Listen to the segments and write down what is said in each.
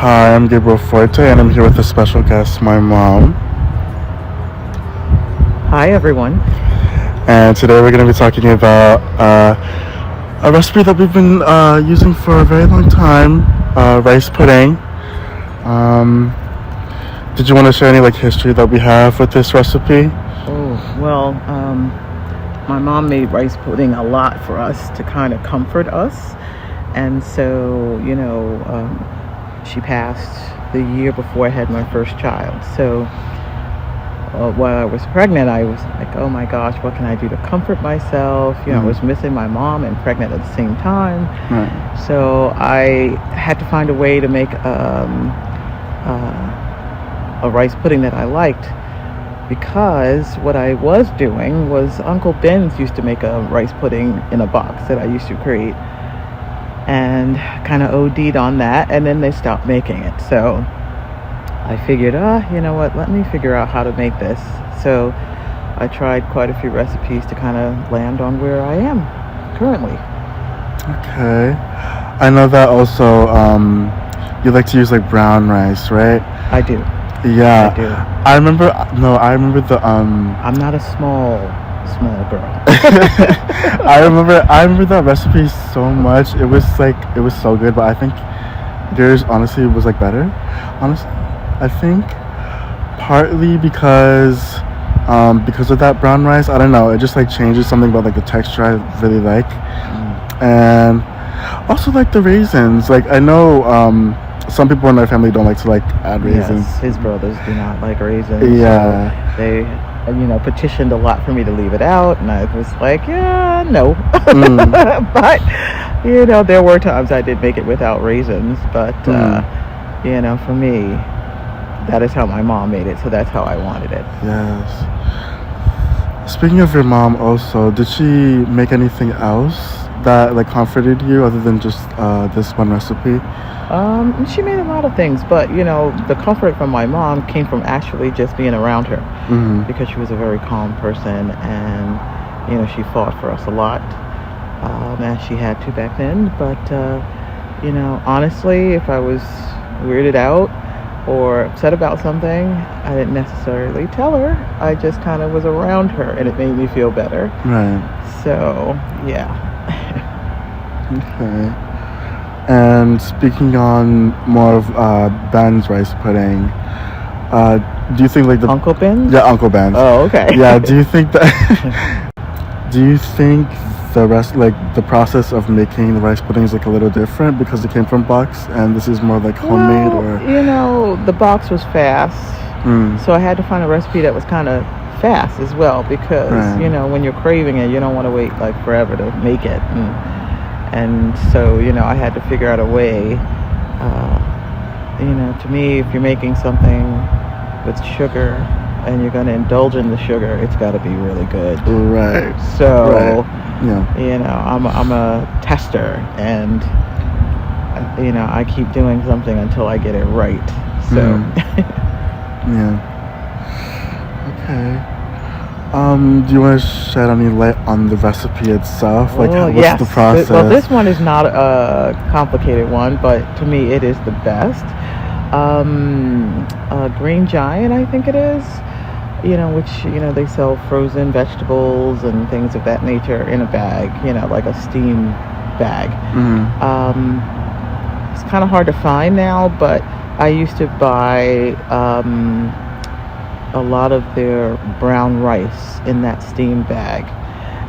Hi, I'm Gabriel Forte, and I'm here with a special guest, my mom. Hi, everyone. And today we're going to be talking about a recipe that we've been using for a very long time, rice pudding. Um, did you want to share any history that we have with this recipe? My mom made rice pudding a lot for us to kind of comfort us. And so, she passed the year before I had my first child. So while I was pregnant, I was like, oh my gosh, what can I do to comfort myself? I was missing my mom and pregnant at the same time. Right. So I had to find a way to make a rice pudding that I liked, because what I was doing was Uncle Ben's used to make a rice pudding in a box that I used to create, and kind of OD'd on that, and then they stopped making it. So I figured, you know what, let me figure out how to make this. So I tried quite a few recipes to kind of land on where I am currently. Okay. I know that also you like to use brown rice, right? I do. Yeah. I do. I remember the I'm not a small girl. I remember that recipe so much. It was so good, but I think yours honestly was better. Honestly, I think partly because of that brown rice. I don't know. It just changes something about the texture I really like, and also the raisins. I know some people in our family don't like to add raisins. Yes, his brothers do not like raisins. Yeah. So they, petitioned a lot for me to leave it out, and I was like, yeah, no. But, there were times I did make it without raisins, but, for me, that is how my mom made it, so that's how I wanted it. Yes. Speaking of your mom also, did she make anything else that comforted you other than just this one recipe? She made a lot of things, but the comfort from my mom came from actually just being around her, because she was a very calm person, and she fought for us a lot, as she had to back then. But honestly, if I was weirded out or upset about something, I didn't necessarily tell her. I just kind of was around her, and it made me feel better. Right. So yeah. Okay. And speaking on more of Ben's rice pudding, do you think the Uncle Ben's? Yeah, Uncle Ben's. Oh, okay. Yeah. Do you think that? Do you think the rest, the process of making the rice pudding is a little different because it came from box, and this is more homemade, or? The box was fast, so I had to find a recipe that was kind of fast as well, because when you're craving it, you don't want to wait forever to make it. And so, I had to figure out a way, to me, if you're making something with sugar and you're going to indulge in the sugar, it's got to be really good. Right. So, right. Yeah. I'm a tester, and, I keep doing something until I get it right. So. Yeah. Okay. Do you want to shed any light on the recipe itself? What's yes. the process? Well, this one is not a complicated one, but to me it is the best. Green Giant, I think it is, which, they sell frozen vegetables and things of that nature in a bag, like a steam bag. It's kind of hard to find now, but I used to buy a lot of their brown rice in that steam bag,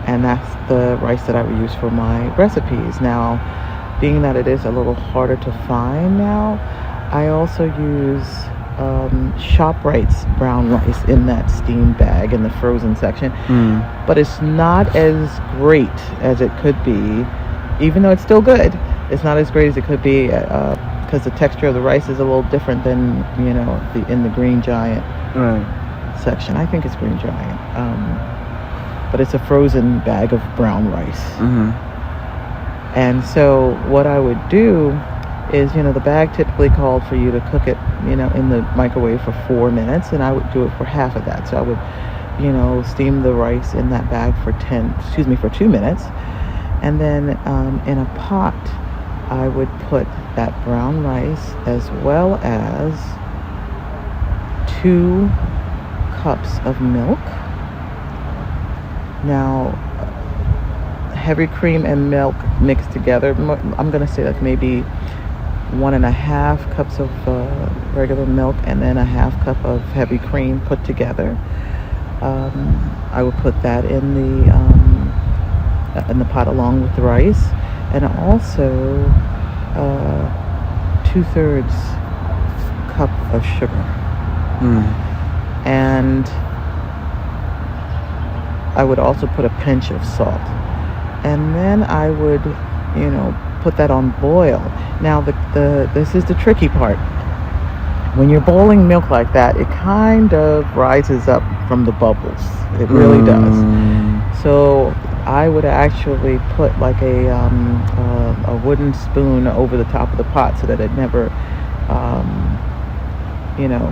and that's the rice that I would use for my recipes. Now, being that it is a little harder to find now, I also use ShopRite's brown rice in that steam bag in the frozen section, but it's not as great as it could be, even though it's still good. It's not as great as it could be, because the texture of the rice is a little different than in the Green Giant section. I think it's Green Giant, but it's a frozen bag of brown rice. And so what I would do is, the bag typically called for you to cook it, in the microwave for 4 minutes, and I would do it for half of that. So I would, steam the rice in that bag for 2 minutes, and then in a pot I would put that brown rice as well as 2 cups of milk. Now, heavy cream and milk mixed together, I'm going to say like maybe 1.5 cups of regular milk and then a half cup of heavy cream put together. I would put that in the pot along with the rice, and also 2/3 cup of sugar. And I would also put a pinch of salt, and then I would, put that on boil. Now this is the tricky part. When you're boiling milk like that, it kind of rises up from the bubbles. It really does. So I would actually put like a wooden spoon over the top of the pot so that it never,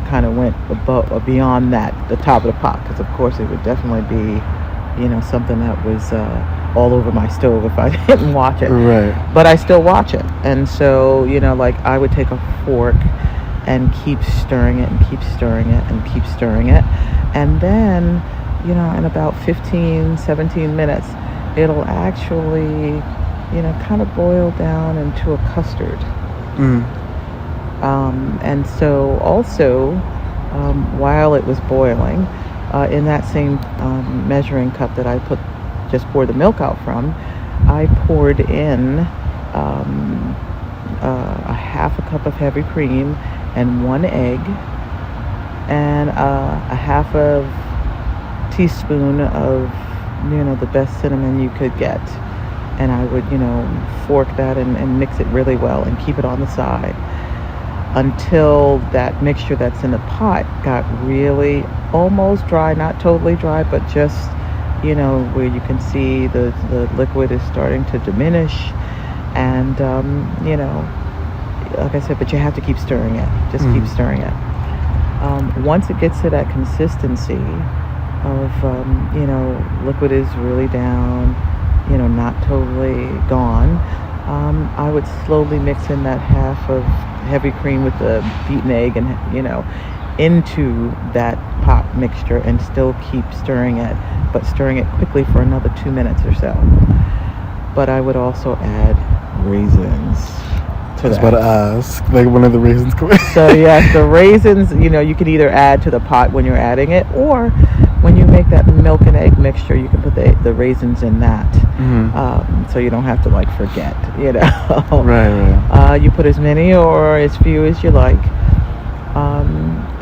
kind of went above or beyond the top of the pot, because of course it would definitely be, something that was all over my stove if I didn't watch it. Right. But I still watch it, and so like I would take a fork and keep stirring it and keep stirring it and keep stirring it, and then in about 15-17 minutes it'll actually kind of boil down into a custard. And so also while it was boiling, in that same measuring cup that I just poured the milk out from, I poured in a half a cup of heavy cream and 1 egg and a half of teaspoon of the best cinnamon you could get, and I would fork that and mix it really well and keep it on the side until that mixture that's in the pot got really almost dry, not totally dry, but just where you can see the liquid is starting to diminish, and like I said, but you have to keep stirring it. Just keep stirring it. Once it gets to that consistency of liquid is really down, not totally gone, I would slowly mix in that half of heavy cream with the beaten egg and into that pot mixture, and still keep stirring it, but stirring it quickly for another 2 minutes or so. But I would also add raisins to that. I was about to ask, like, when are the raisins coming? So yes, the raisins, you can either add to the pot when you're adding it, or when you make that milk and egg mixture, you can put the raisins in that. So you don't have to forget, Right. You put as many or as few as you like.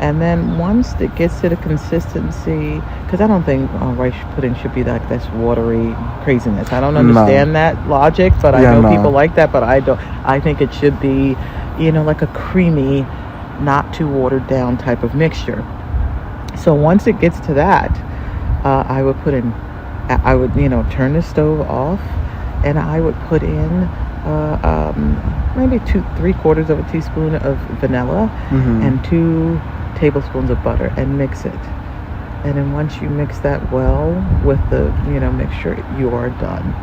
And then once it gets to the consistency, because I don't think rice pudding should be this watery craziness. I don't understand that logic, but I know people like that, but I don't. I think it should be, like a creamy, not too watered down type of mixture. So once it gets to that, I would turn the stove off, and I would put in maybe 3/4 of a teaspoon of vanilla and 2 tablespoons of butter, and mix it. And then once you mix that well with the mixture, you are done.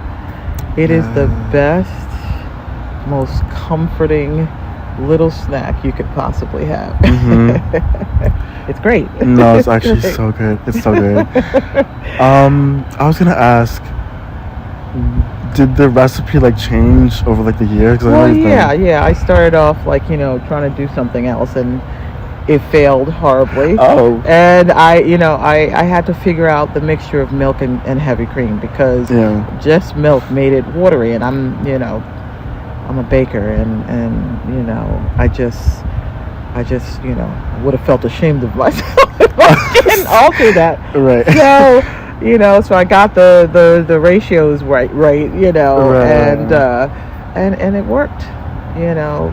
It is the best, most comforting little snack you could possibly have. It's great. No, it's actually so good. It's so good. I was gonna ask, did the recipe change over the year? Well, yeah. I started off trying to do something else, and it failed horribly. Oh. And I had to figure out the mixture of milk and heavy cream, because just milk made it watery, and I'm a baker, and I just would have felt ashamed of myself if I didn't alter that. Right. So so I got the ratios right, and it worked,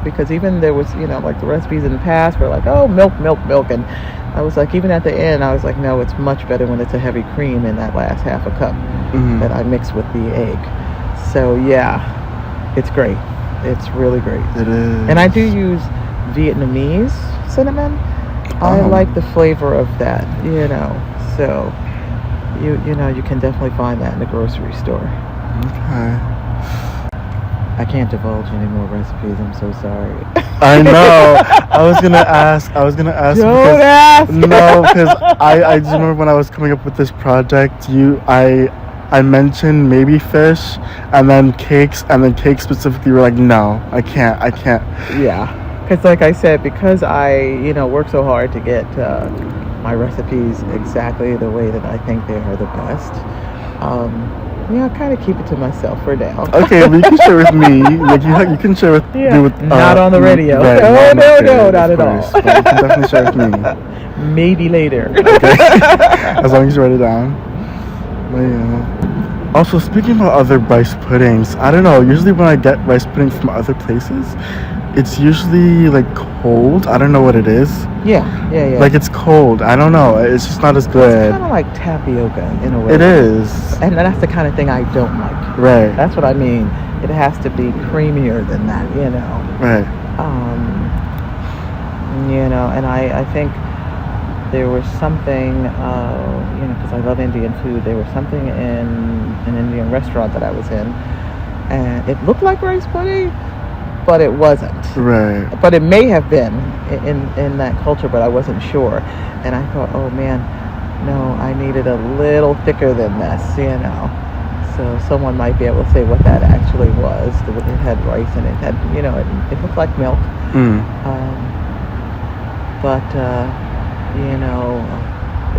because even there was the recipes in the past were milk, and I was even at the end I was no, it's much better when it's a heavy cream in that last half a cup that I mix with the egg. So it's great. It's really great. It is. And I do use Vietnamese cinnamon. I like the flavor of that, so you can definitely find that in the grocery store. Okay. I can't divulge any more recipes. I'm so sorry. I know. I was gonna ask. Don't because ask. no, because I just remember when I was coming up with this project, I mentioned maybe fish, and then cakes, specifically were like, no, I can't. Yeah, because like I said, because I work so hard to get my recipes exactly the way that I think they are the best. I kind of keep it to myself for now. Okay, but you can share with me. Like you can share with me with not on the radio. Right, No, not at all. But you can definitely share with me. Maybe later. Okay, as long as you write it down. But yeah. Also, speaking about other rice puddings, I don't know. Usually when I get rice puddings from other places, it's usually like cold. I don't know what it is. Yeah. Like it's cold. I don't know. It's just not as good. It's kind of like tapioca in a way. It is. And that's the kind of thing I don't like. Right. That's what I mean. It has to be creamier than that, Right. And I think there was something, because I love Indian food, there was something in an Indian restaurant that I was in, and it looked like rice pudding, but it wasn't. Right. But it may have been in that culture, but I wasn't sure. And I thought, oh man, no, I needed a little thicker than this, So someone might be able to say what that actually was. It had rice in it. Had it looked like milk. But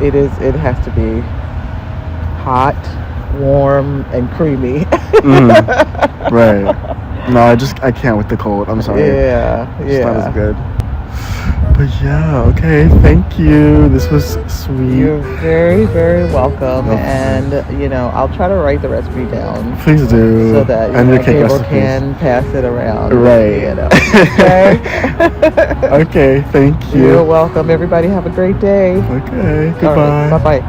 it has to be hot, warm, and creamy. Right. No, I can't with the cold. I'm sorry. It's not as good. But yeah, okay. Thank you. This was sweet. You're very, very welcome. No. And I'll try to write the recipe down. Please do. So that and your cake Gabriel recipes. can pass it around. Right. Okay. Okay. Thank you. You're welcome. Everybody have a great day. Okay. All Goodbye. right, bye-bye.